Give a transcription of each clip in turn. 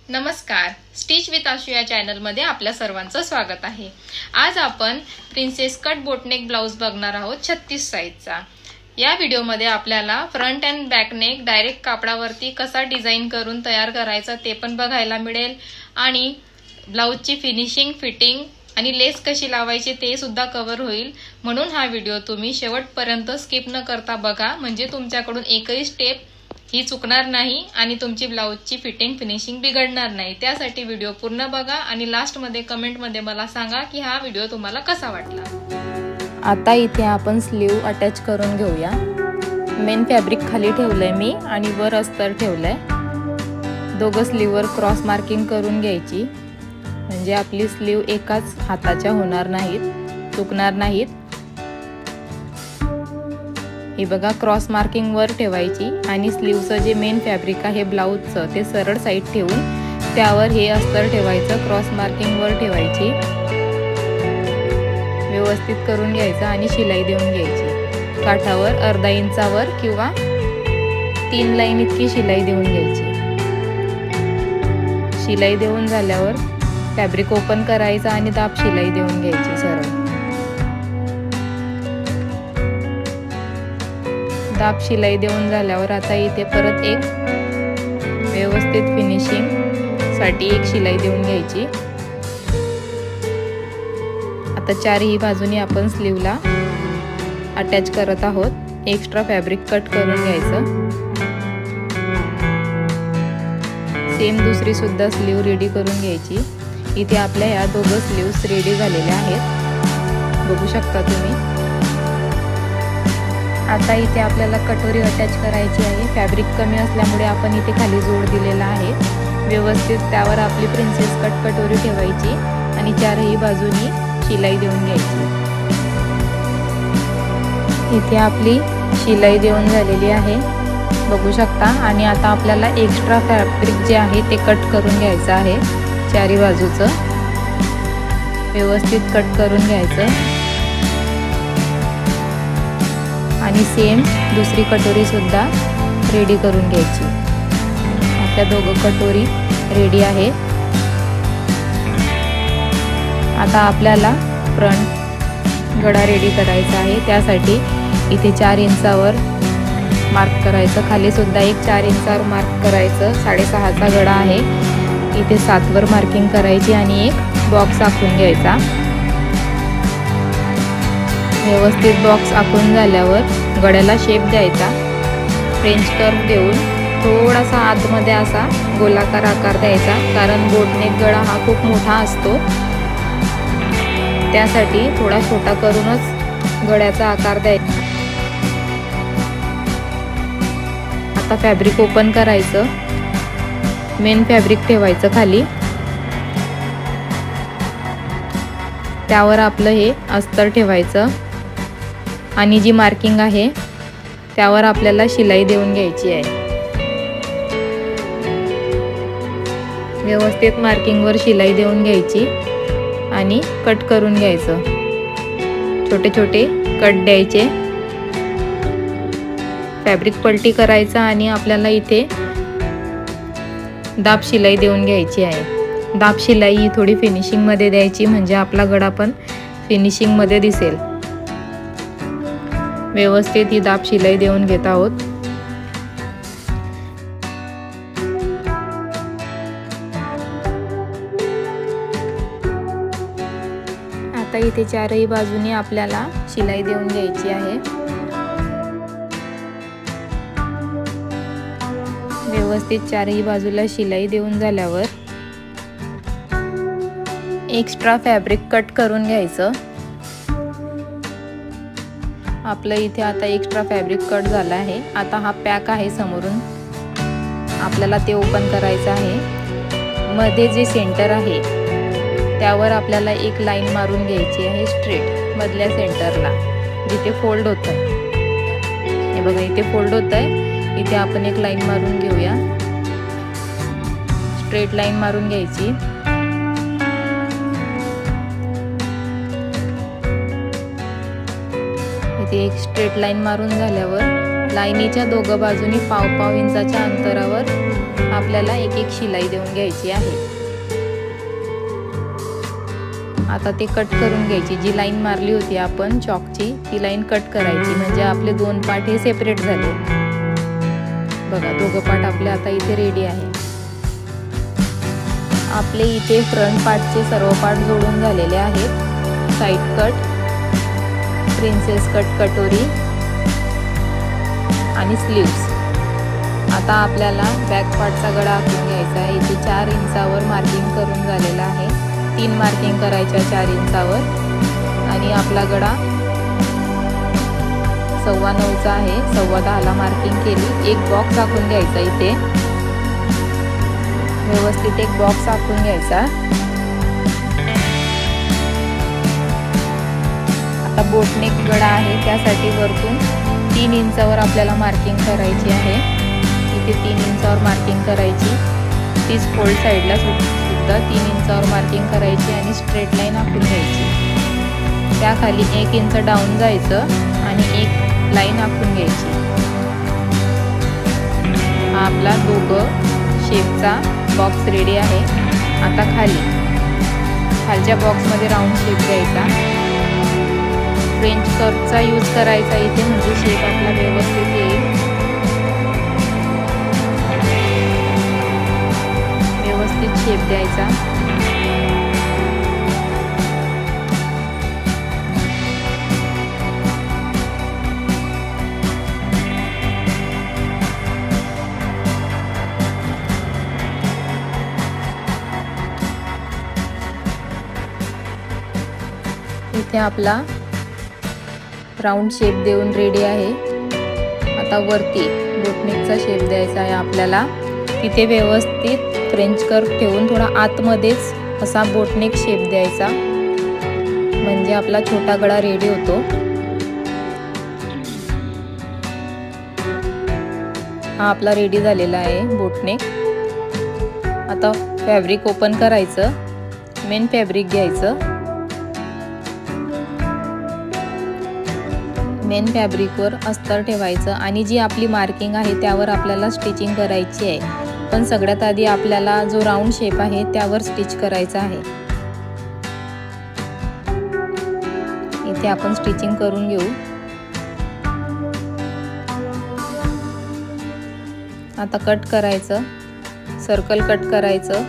नमस्कार, stitch with आशु या चॅनलमध्ये आपल्या सर्वांचं स्वागत आहे। आज आपण प्रिन्सेस कट बोटनेक ब्लाउज बघणार आहोत 36 साइजचा। या व्हिडिओमध्ये आपल्याला front and back neck direct कापडावरती कसा डिझाइन करून तयार करायचा ते पण बघायला मिळेल आणि ब्लाउजची फिनिशिंग, फिटिंग आणि लेस कशी लावायची ते सुद्धा कव्हर होईल। म्हणून हा व्हिडिओ तुम्ही शेवटपर्यंत स्किप न करता बघा, म्हणजे तुमच्याकडून एकही स्टेप ही चुकणार नाही आणि तुमची ब्लाउजची फिटिंग फिनिशिंग बिघडणार नाही। त्यासाठी व्हिडिओ पूर्ण बघा आणि लास्ट मध्ये कमेंट मध्ये मला सांगा की हा व्हिडिओ तुम्हाला कसा वाटला। आता इथे आपण स्लीव अटॅच करून घेऊया। मेन फॅब्रिक खाली ठेवलंय मी आणि वर अस्तर ठेवलंय। दोघं स्लीववर क्रॉस मार्किंग करून घ्यायची, म्हणजे आपली स्लीव एकाच हाताच्या होणार नाहीत, चुकणार नाहीत। हे बघा, क्रॉस मार्किंग वर ठेवायची आणि स्लीवचं जे मेन फॅब्रिक आहे ब्लाउजचं ते सरळ साइड ठेवून त्यावर हे अस्तर ठेवायचं, क्रॉस मार्किंग वर ठेवायची, व्यवस्थित करून घ्यायचं आणि शिलाई देऊन घ्यायची। काठावर अर्धा इंचावर किंवा 3 लाईन इतकी शिलाई देऊन घ्यायची। शिलाई देऊन झाल्यावर फॅब्रिक ओपन करायचा आणि दाब शिलाई देऊन घ्यायची सरळ। दाब शिलाई देऊन झाल्यावर आता इथे परत एक व्यवस्थित फिनिशिंग साठी एक शिलाई देऊन घ्यायची। आता चारही बाजूनी आपण स्लीवला अटॅच करत आहोत। एक्स्ट्रा फॅब्रिक कट करून घ्यायचं। सेम दुसरी सुद्धा स्लीव रेडी करून घ्यायची। इथे आपल्या या दोघं स्लीव्स रेडी झालेल्या आहेत, बघू शकता तुम्ही। आता इथे आपल्याला कटोरी अटॅच करायची आहे। फॅब्रिक कमी असल्यामुळे आपण इथे खाली जोड दिलेला आहे। व्यवस्थित त्यावर आपली प्रिन्सेस कट कटोरी ठेवायची आणि चारही बाजूनी शिलाई देऊन घ्यायची। इथे आपली शिलाई देऊन झालेली आहे, बघू शकता। आणि आता आपल्याला एक्स्ट्रा फॅब्रिक जे आहे ते कट करून घ्यायचं आहे। चारी बाजूचं व्यवस्थित कट करून घ्यायचं आणि सेम दुसरी कटोरी सुद्धा रेडी करून घ्यायची। आपल्या दोघं कटोरी रेडी आहे। आता आपल्याला फ्रंट गळा रेडी करायचा आहे। त्यासाठी इथे 4 इंचावर मार्क करायचं, खाली सुद्धा एक 4 इंचावर मार्क करायचं। 6.5चा गळा आहे, इथे 7 वर मार्किंग करायची आणि एक बॉक्स आखून घ्यायचा। व्यवस्थित बॉक्स आखून झाल्यावर गळ्याला शेप द्यायचा। फ्रेंच कर्व देऊन थोडासा आतमध्ये असा गोलाकार आकार द्यायचा, कारण बोटनेक गळा हा खूप मोठा असतो, त्यासाठी थोडा छोटा करूनच गळ्याचा आकार द्यायचा। आता फॅब्रिक ओपन करायचं, मेन फॅब्रिक ठेवायचं खाली, त्यावर आपलं हे अस्तर ठेवायचं आणि जी मार्किंग आहे त्यावर आपल्याला शिलाई देऊन घ्यायची आहे। व्यवस्थित मार्किंगवर शिलाई देऊन घ्यायची आणि कट करून घ्यायचं। छोटे छोटे कट द्यायचे, फॅब्रिक पलटी करायचा आणि आपल्याला इथे दाब शिलाई देऊन घ्यायची आहे। दाब शिलाई ही थोडी फिनिशिंग मध्ये द्यायची, म्हणजे आपला गळा पण फिनिशिंग मध्ये दिसेल। व्यवस्थित ही दाब शिलाई देऊन घेत आहोत। आता इथे चारही बाजूनी आपल्याला शिलाई देऊन घ्यायची आहे। व्यवस्थित चारही बाजूला शिलाई देऊन झाल्यावर एक्स्ट्रा फॅब्रिक कट करून घ्यायचं। आपलं इथे आता एक्स्ट्रा फॅब्रिक कट झाला आहे। आता हा पॅक आहे समोरून, आपल्याला ते ओपन करायचं आहे। मध्ये जे सेंटर आहे त्यावर आपल्याला एक लाईन मारून घ्यायची आहे स्ट्रेट मधल्या सेंटरला, जिथे फोल्ड होत आहे। हे बघा, इथे फोल्ड होत आहे, इथे आपण एक लाईन मारून घेऊया। स्ट्रेट लाईन मारून घ्यायची। इथे एक स्ट्रेट लाईन मारून झाल्यावर लाईनीच्या दोघं बाजूनी पाव इंचाच्या अंतरावर आपल्याला एक एक शिलाई देऊन घ्यायची आहे। आता ते कट करून घ्यायची, जी लाईन मारली होती आपण चॉकची ती लाईन कट करायची, म्हणजे आपले दोन पार्ट हे सेपरेट झाले। बघा दोघं पार्ट आपले आता इथे रेडी आहे। आपले इथे फ्रंट पार्टचे सर्व पार्ट जोडून झालेले आहेत। साइड कट, प्रिन्सेस कट कटोरी आणि स्लीव्स। आता आपल्याला बॅक पार्टचा गळा आखून घ्यायचा आहे। इथे 4 इंचावर मार्किंग करून झालेला आहे। 3 मार्किंग करायच्या 4 इंचावर आणि आपला गळा 9.25चा आहे। 9.10ला मार्किंग केली। एक बॉक्स आखून घ्यायचा, इथे व्यवस्थित एक बॉक्स आखून घ्यायचा। आता बोटनेक गळा आहे, त्यासाठी वरतून 3 इंचावर आपल्याला मार्किंग करायची आहे। इथे 3 इंचावर मार्किंग करायची। तीच फोल्ड साईडला सुद्धा 3 इंचावर मार्किंग करायची आणि स्ट्रेट लाईन आखून घ्यायची। त्याखाली 1 इंच डाऊन जायचं आणि एक लाईन आखून घ्यायची। हा आपला दोघं शेपचा बॉक्स रेडी आहे। आता खालच्या बॉक्समध्ये राऊंड शेप द्यायचा। फ्रेंच कर्वचा यूज करायचा इथे, म्हणजे शेप आपला व्यवस्थित येईल। व्यवस्थित शेप द्यायचा। इथे आपला राऊंड शेप देऊन रेडी आहे। आता वरती बोटनेकचा शेप द्यायचा आहे आपल्याला। तिथे व्यवस्थित फ्रेंच कर्व ठेवून थोडा आतमध्येच असा बोटनेक शेप द्यायचा, म्हणजे आपला छोटा गळा रेडी होतो। हा आपला रेडी झालेला आहे बोटनेक। आता फॅब्रिक ओपन करायचं, मेन फॅब्रिक घ्यायचं। मेन फॅब्रिकवर अस्तर ठेवायचं आणि जी आपली मार्किंग आहे त्यावर आपल्याला स्टिचिंग करायची आहे। पण सगळ्यात आधी आपल्याला जो राऊंड शेप आहे त्यावर स्टिच करायचा आहे। इथे आपण स्टिचिंग करून घेऊ। आता कट करायचं, सर्कल कट करायचं,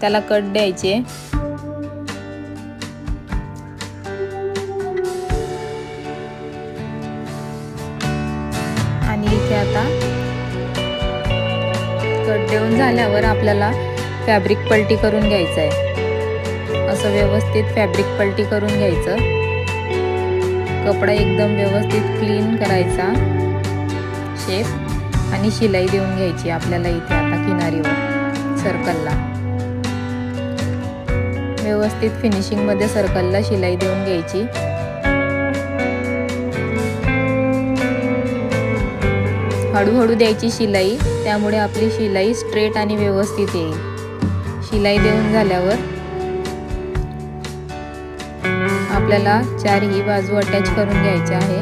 त्याला कट द्यायचे। आणि इथे आता कट देऊन झाल्यावर आपल्याला फॅब्रिक पलटी करून घ्यायचं आहे। असं व्यवस्थित फॅब्रिक पलटी करून घ्यायचं। कपडा एकदम व्यवस्थित क्लीन करायचा शेप आणि शिलाई देऊन घ्यायची आपल्याला इथे आता किनारीवर सर्कलला। व्यवस्थित फिनिशिंग मध्ये सर्कलला शिलाई देऊन घ्यायची। हळूहळू द्यायची शिलाई, त्यामुळे आपली शिलाई स्ट्रेट आणि व्यवस्थित येईल। शिलाई देऊन झाल्यावर आपल्याला 4ही बाजू अटॅच करून घ्यायच्या आहे।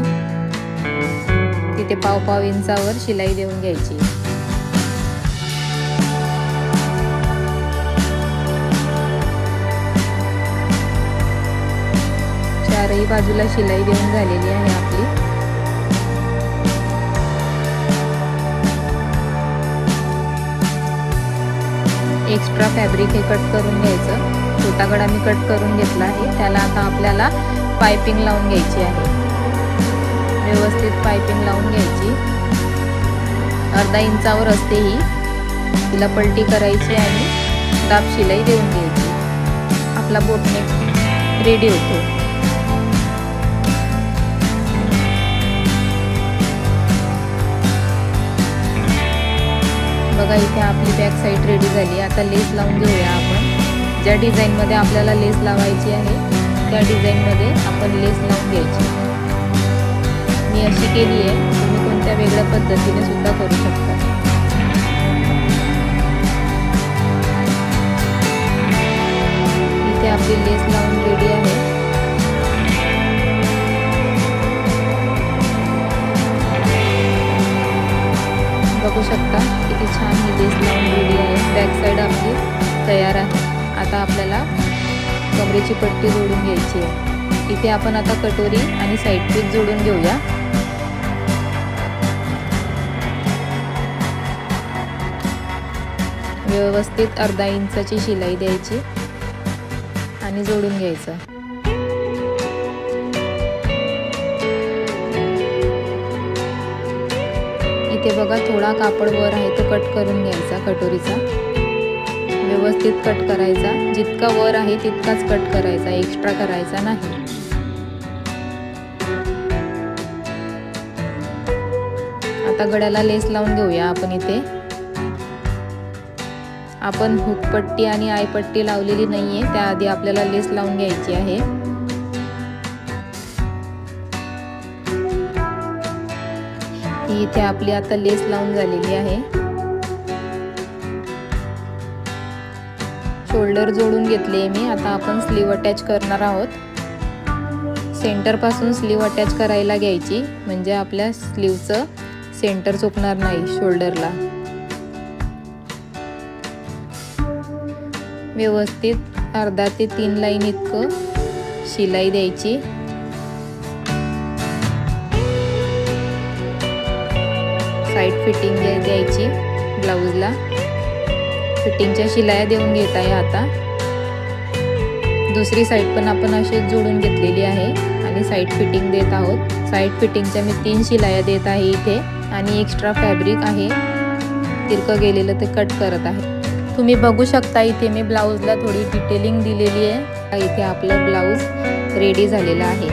तिथे 1.5 इंचावर शिलाई देऊन घ्यायची। चारही बाजूला शिलाई देऊन झालेली आहे आपली। एक्स्ट्रा फॅब्रिक हे कट करून घ्यायचं। छोटा गळा मी कट करून घेतला आहे, त्याला आता आपल्याला पाइपिंग लावून घ्यायची आहे। व्यवस्थित पाइपिंग लावून घ्यायची। अर्धा इंचावर असते ही, तिला पलटी करायची आणि दाब शिलाई देऊन घ्यायची। आपला बोटनेक रेडी होतो। बघा इथे आपली बॅक साइड रेडी झाली। आता लेस लावून घेऊया आपण। ज्या डिझाइन मध्ये आपल्याला लेस लावायची आहे त्या डिझाइन मध्ये आपण लेस लावून घ्यायची। मी अशी केली आहे, तुम्ही कोणत्या वेगळ्या पद्धतीने सुद्धा करू शकता। इथे आपली लेस लावून रेडी आहे। बघू शकता किती छान तयार आहे। आता आपल्याला कमरेची पट्टी जोडून घ्यायची आहे। इथे आपण आता कटोरी आणि साईड पीस जोडून घेऊया। व्यवस्थित अर्धा इंचाची शिलाई द्यायची आणि जोडून घ्यायचं। इथे बघा थोडा कापड वर आहे तो कट करून घ्यायचा कटोरीचा। व्यवस्थित कट करायचा, जितका वर आहे तितकाच कट करायचा, एक्स्ट्रा करायचा नाही। आता गळ्याला लेस लावून घेऊया आपण। इथे आपण हुक पट्टी आणि आय पट्टी लावलेली नाहीये, त्याआधी आपल्याला लेस लावून घ्यायची आहे। इथे आपली आता लेस लावून झालेली आहे। शोल्डर जोडून घेतले मी। आता आपण स्लीव अटॅच करणार आहोत। सेंटर पासून स्लीव अटॅच करायला घ्यायची, म्हणजे आपल्या स्लीवचं सेंटर चुकणार नाही शोल्डरला। व्यवस्थित अर्धा ते 3 लाईन इतकं शिलाई द्यायची। साइड फिटिंग द्यायची ब्लाउजला। फिटिंगच्या शिलाया देऊन घेत आहे। आता दुसरी साइड पण आपण अशीच जोडून घेतलेली आहे आणि साइड फिटिंग देत आहोत। साइड फिटिंगच्या मी 3 शिलाया देत आहे इथे आणि एक्स्ट्रा फॅब्रिक आहे तिरकं गेलेलं ते कट करत आहे। तुम्ही बघू शकता इथे मी ब्लाउजला थोडी डिटेलिंग दिलेली आहे। इथे आपलं ब्लाउज रेडी झालेला आहे।